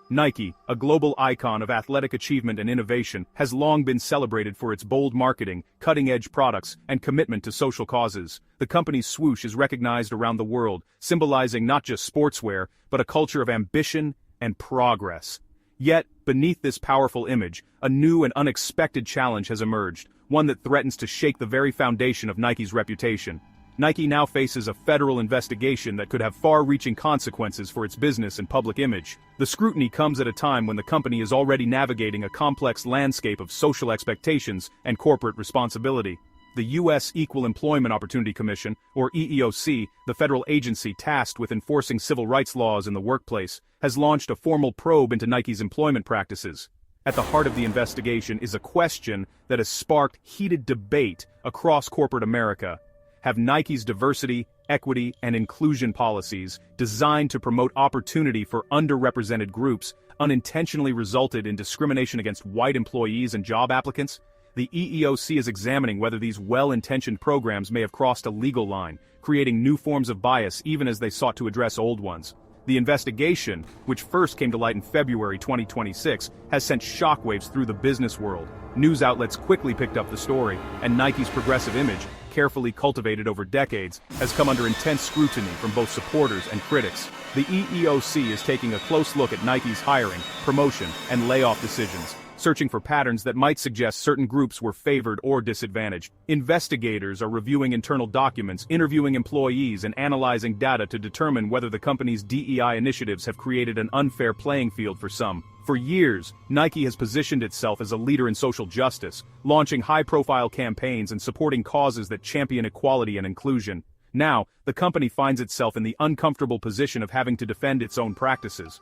Nike, a global icon of athletic achievement and innovation, has long been celebrated for its bold marketing, cutting-edge products, and commitment to social causes. The company's swoosh is recognized around the world, symbolizing not just sportswear, but a culture of ambition and progress. Yet, beneath this powerful image, a new and unexpected challenge has emerged, one that threatens to shake the very foundation of Nike's reputation. Nike now faces a federal investigation that could have far-reaching consequences for its business and public image. The scrutiny comes at a time when the company is already navigating a complex landscape of social expectations and corporate responsibility. The U.S. Equal Employment Opportunity Commission, or EEOC, the federal agency tasked with enforcing civil rights laws in the workplace, has launched a formal probe into Nike's employment practices. At the heart of the investigation is a question that has sparked heated debate across corporate America. Have Nike's diversity, equity, and inclusion policies, designed to promote opportunity for underrepresented groups, unintentionally resulted in discrimination against white employees and job applicants? The EEOC is examining whether these well-intentioned programs may have crossed a legal line, creating new forms of bias even as they sought to address old ones. The investigation, which first came to light in February 2026, has sent shockwaves through the business world. News outlets quickly picked up the story, and Nike's progressive image, carefully cultivated over decades, has come under intense scrutiny from both supporters and critics. The EEOC is taking a close look at Nike's hiring, promotion, and layoff decisions, searching for patterns that might suggest certain groups were favored or disadvantaged. Investigators are reviewing internal documents, interviewing employees, and analyzing data to determine whether the company's DEI initiatives have created an unfair playing field for some. For years, Nike has positioned itself as a leader in social justice, launching high-profile campaigns and supporting causes that champion equality and inclusion. Now, the company finds itself in the uncomfortable position of having to defend its own practices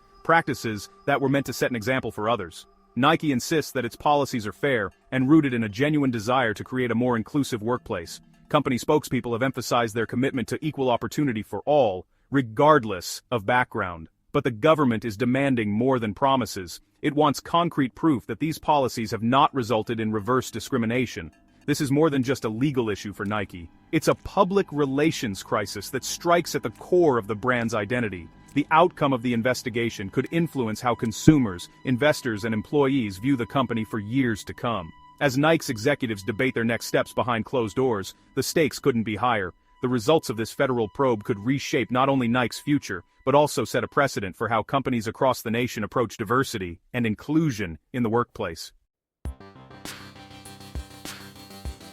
that were meant to set an example for others. Nike insists that its policies are fair and rooted in a genuine desire to create a more inclusive workplace. Company spokespeople have emphasized their commitment to equal opportunity for all, regardless of background. But the government is demanding more than promises. It wants concrete proof that these policies have not resulted in reverse discrimination. This is more than just a legal issue for Nike. It's a public relations crisis that strikes at the core of the brand's identity. The outcome of the investigation could influence how consumers, investors, and employees view the company for years to come. As Nike's executives debate their next steps behind closed doors, the stakes couldn't be higher. The results of this federal probe could reshape not only Nike's future, but also set a precedent for how companies across the nation approach diversity and inclusion in the workplace.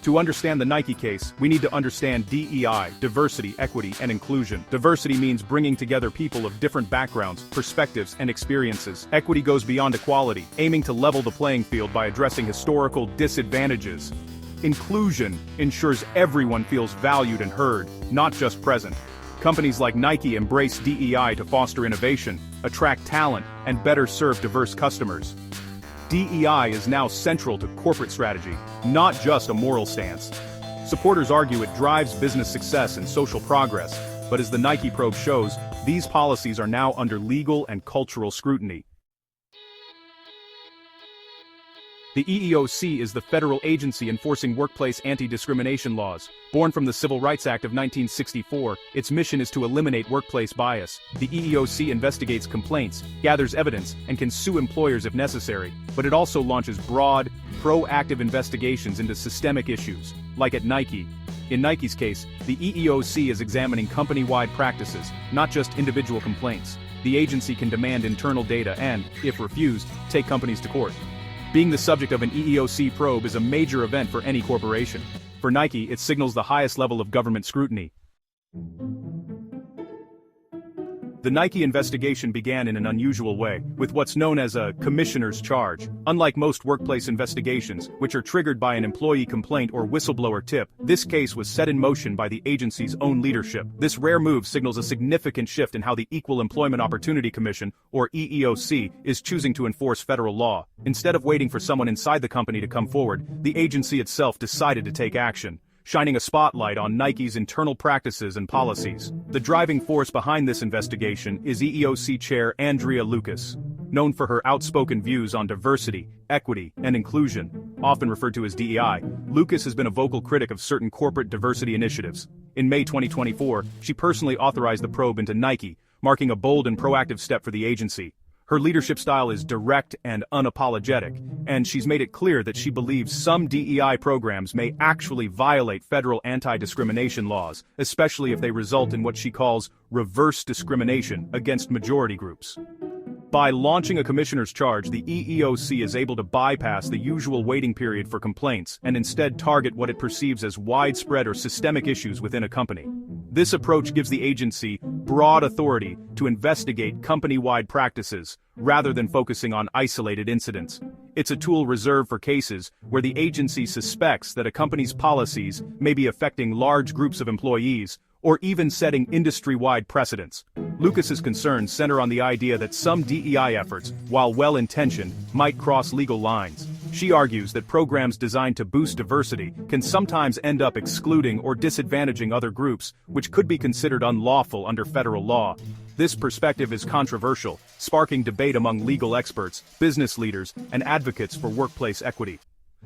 To understand the Nike case, we need to understand DEI, diversity, equity, and inclusion. Diversity means bringing together people of different backgrounds, perspectives, and experiences. Equity goes beyond equality, aiming to level the playing field by addressing historical disadvantages. Inclusion ensures everyone feels valued and heard, not just present. Companies like Nike embrace DEI to foster innovation, attract talent, and better serve diverse customers. DEI is now central to corporate strategy, not just a moral stance. Supporters argue it drives business success and social progress, but as the Nike probe shows, these policies are now under legal and cultural scrutiny. The EEOC is the federal agency enforcing workplace anti-discrimination laws. Born from the Civil Rights Act of 1964, its mission is to eliminate workplace bias. The EEOC investigates complaints, gathers evidence, and can sue employers if necessary, but it also launches broad, proactive investigations into systemic issues, like at Nike. In Nike's case, the EEOC is examining company-wide practices, not just individual complaints. The agency can demand internal data and, if refused, take companies to court. Being the subject of an EEOC probe is a major event for any corporation. For Nike, it signals the highest level of government scrutiny. The Nike investigation began in an unusual way, with what's known as a commissioner's charge. Unlike most workplace investigations, which are triggered by an employee complaint or whistleblower tip, this case was set in motion by the agency's own leadership. This rare move signals a significant shift in how the Equal Employment Opportunity Commission, or EEOC, is choosing to enforce federal law. Instead of waiting for someone inside the company to come forward, the agency itself decided to take action, shining a spotlight on Nike's internal practices and policies. The driving force behind this investigation is EEOC Chair Andrea Lucas. Known for her outspoken views on diversity, equity, and inclusion, often referred to as DEI, Lucas has been a vocal critic of certain corporate diversity initiatives. In May 2024, she personally authorized the probe into Nike, marking a bold and proactive step for the agency. Her leadership style is direct and unapologetic, and she's made it clear that she believes some DEI programs may actually violate federal anti-discrimination laws, especially if they result in what she calls reverse discrimination against majority groups. By launching a commissioner's charge, the EEOC is able to bypass the usual waiting period for complaints and instead target what it perceives as widespread or systemic issues within a company. This approach gives the agency broad authority to investigate company-wide practices, rather than focusing on isolated incidents. It's a tool reserved for cases where the agency suspects that a company's policies may be affecting large groups of employees, or even setting industry-wide precedents. Lucas's concerns center on the idea that some DEI efforts, while well-intentioned, might cross legal lines. She argues that programs designed to boost diversity can sometimes end up excluding or disadvantaging other groups, which could be considered unlawful under federal law. This perspective is controversial, sparking debate among legal experts, business leaders, and advocates for workplace equity.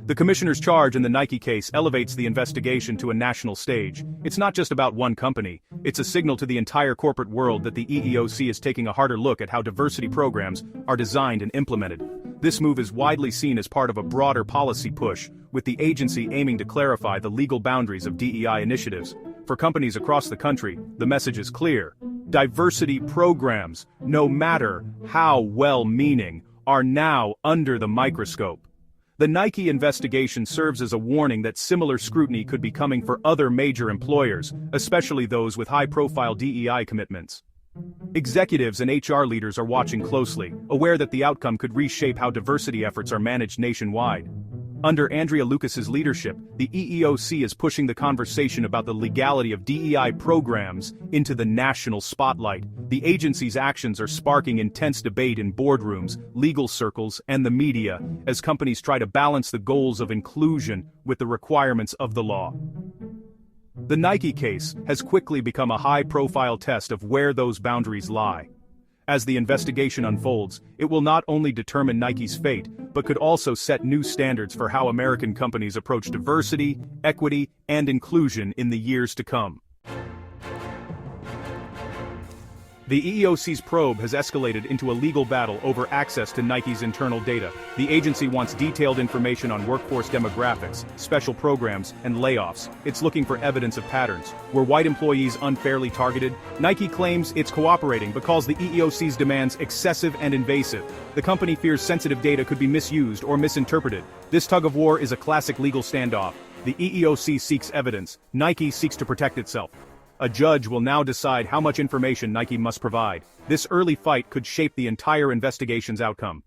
The commissioner's charge in the Nike case elevates the investigation to a national stage. It's not just about one company, it's a signal to the entire corporate world that the EEOC is taking a harder look at how diversity programs are designed and implemented. This move is widely seen as part of a broader policy push, with the agency aiming to clarify the legal boundaries of DEI initiatives. For companies across the country, the message is clear. Diversity programs, no matter how well-meaning, are now under the microscope. The Nike investigation serves as a warning that similar scrutiny could be coming for other major employers, especially those with high-profile DEI commitments. Executives and HR leaders are watching closely, aware that the outcome could reshape how diversity efforts are managed nationwide. Under Andrea Lucas's leadership, the EEOC is pushing the conversation about the legality of DEI programs into the national spotlight. The agency's actions are sparking intense debate in boardrooms, legal circles, and the media, as companies try to balance the goals of inclusion with the requirements of the law. The Nike case has quickly become a high-profile test of where those boundaries lie. As the investigation unfolds, it will not only determine Nike's fate, but could also set new standards for how American companies approach diversity, equity, and inclusion in the years to come. The EEOC's probe has escalated into a legal battle over access to Nike's internal data. The agency wants detailed information on workforce demographics, special programs, and layoffs. It's looking for evidence of patterns. Were white employees unfairly targeted? Nike claims it's cooperating but calls the EEOC's demands excessive and invasive. The company fears sensitive data could be misused or misinterpreted. This tug-of-war is a classic legal standoff. The EEOC seeks evidence. Nike seeks to protect itself. A judge will now decide how much information Nike must provide. This early fight could shape the entire investigation's outcome.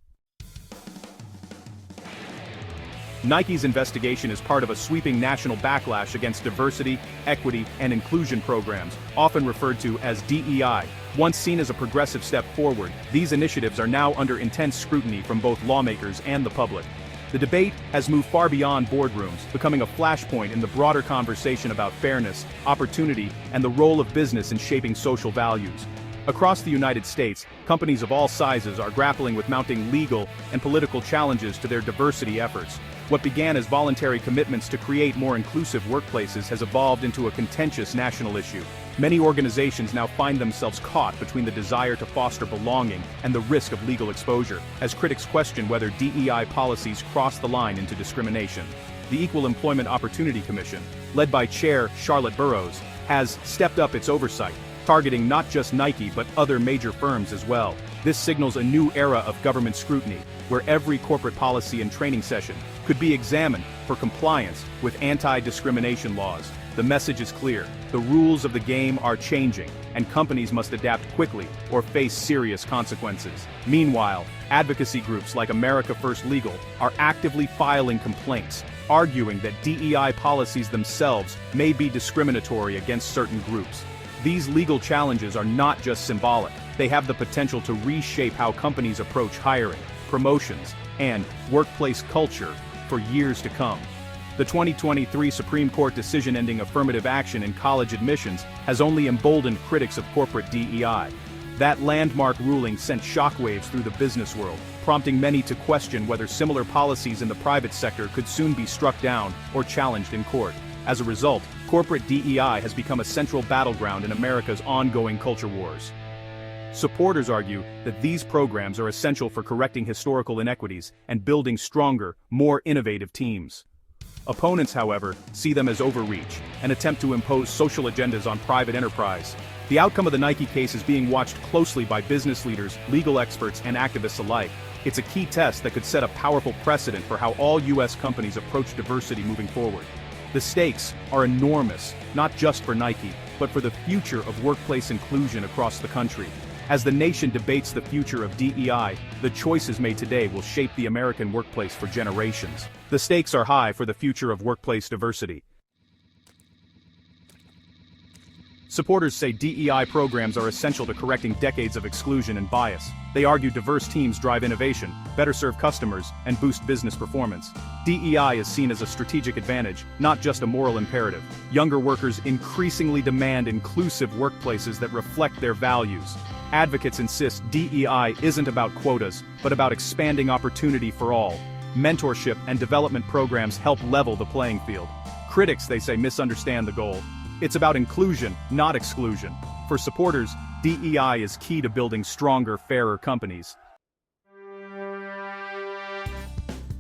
Nike's investigation is part of a sweeping national backlash against diversity, equity, and inclusion programs, often referred to as DEI. Once seen as a progressive step forward, these initiatives are now under intense scrutiny from both lawmakers and the public. The debate has moved far beyond boardrooms, becoming a flashpoint in the broader conversation about fairness, opportunity, and the role of business in shaping social values. Across the United States, companies of all sizes are grappling with mounting legal and political challenges to their diversity efforts. What began as voluntary commitments to create more inclusive workplaces has evolved into a contentious national issue. Many organizations now find themselves caught between the desire to foster belonging and the risk of legal exposure, as critics question whether DEI policies cross the line into discrimination. The Equal Employment Opportunity Commission, led by Chair Charlotte Burrows, has stepped up its oversight, targeting not just Nike but other major firms as well. This signals a new era of government scrutiny, where every corporate policy and training session could be examined for compliance with anti-discrimination laws. The message is clear. The rules of the game are changing, and companies must adapt quickly or face serious consequences. Meanwhile, advocacy groups like America First Legal are actively filing complaints, arguing that DEI policies themselves may be discriminatory against certain groups. These legal challenges are not just symbolic. They have the potential to reshape how companies approach hiring, promotions, and workplace culture for years to come. The 2023 Supreme Court decision ending affirmative action in college admissions has only emboldened critics of corporate DEI. That landmark ruling sent shockwaves through the business world, prompting many to question whether similar policies in the private sector could soon be struck down or challenged in court. As a result, corporate DEI has become a central battleground in America's ongoing culture wars. Supporters argue that these programs are essential for correcting historical inequities and building stronger, more innovative teams. Opponents, however, see them as overreach and attempt to impose social agendas on private enterprise. The outcome of the Nike case is being watched closely by business leaders, legal experts, and activists alike. It's a key test that could set a powerful precedent for how all U.S. companies approach diversity moving forward. The stakes are enormous, not just for Nike, but for the future of workplace inclusion across the country. As the nation debates the future of DEI, the choices made today will shape the American workplace for generations. The stakes are high for the future of workplace diversity. Supporters say DEI programs are essential to correcting decades of exclusion and bias. They argue diverse teams drive innovation, better serve customers, and boost business performance. DEI is seen as a strategic advantage, not just a moral imperative. Younger workers increasingly demand inclusive workplaces that reflect their values. Advocates insist DEI isn't about quotas, but about expanding opportunity for all. Mentorship and development programs help level the playing field. Critics, they say, misunderstand the goal. It's about inclusion, not exclusion. For supporters, DEI is key to building stronger, fairer companies.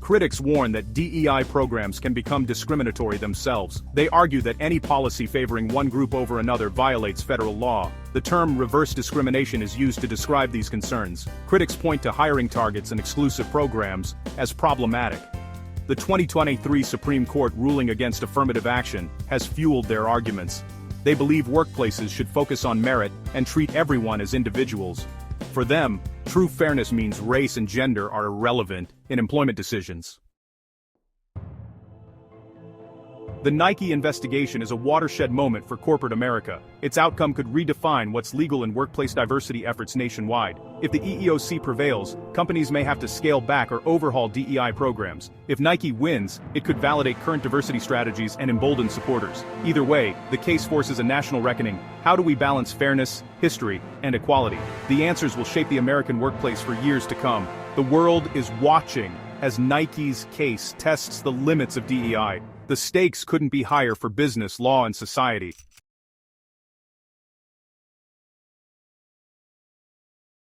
Critics warn that DEI programs can become discriminatory themselves. They argue that any policy favoring one group over another violates federal law. The term reverse discrimination is used to describe these concerns. Critics point to hiring targets and exclusive programs as problematic. The 2023 Supreme Court ruling against affirmative action has fueled their arguments. They believe workplaces should focus on merit and treat everyone as individuals. For them, true fairness means race and gender are irrelevant in employment decisions. The Nike investigation is a watershed moment for corporate America. Its outcome could redefine what's legal in workplace diversity efforts nationwide. If the EEOC prevails, companies may have to scale back or overhaul DEI programs. If Nike wins, it could validate current diversity strategies and embolden supporters. Either way, the case forces a national reckoning. How do we balance fairness, history, and equality? The answers will shape the American workplace for years to come. The world is watching as Nike's case tests the limits of DEI. The stakes couldn't be higher for business, law, and society.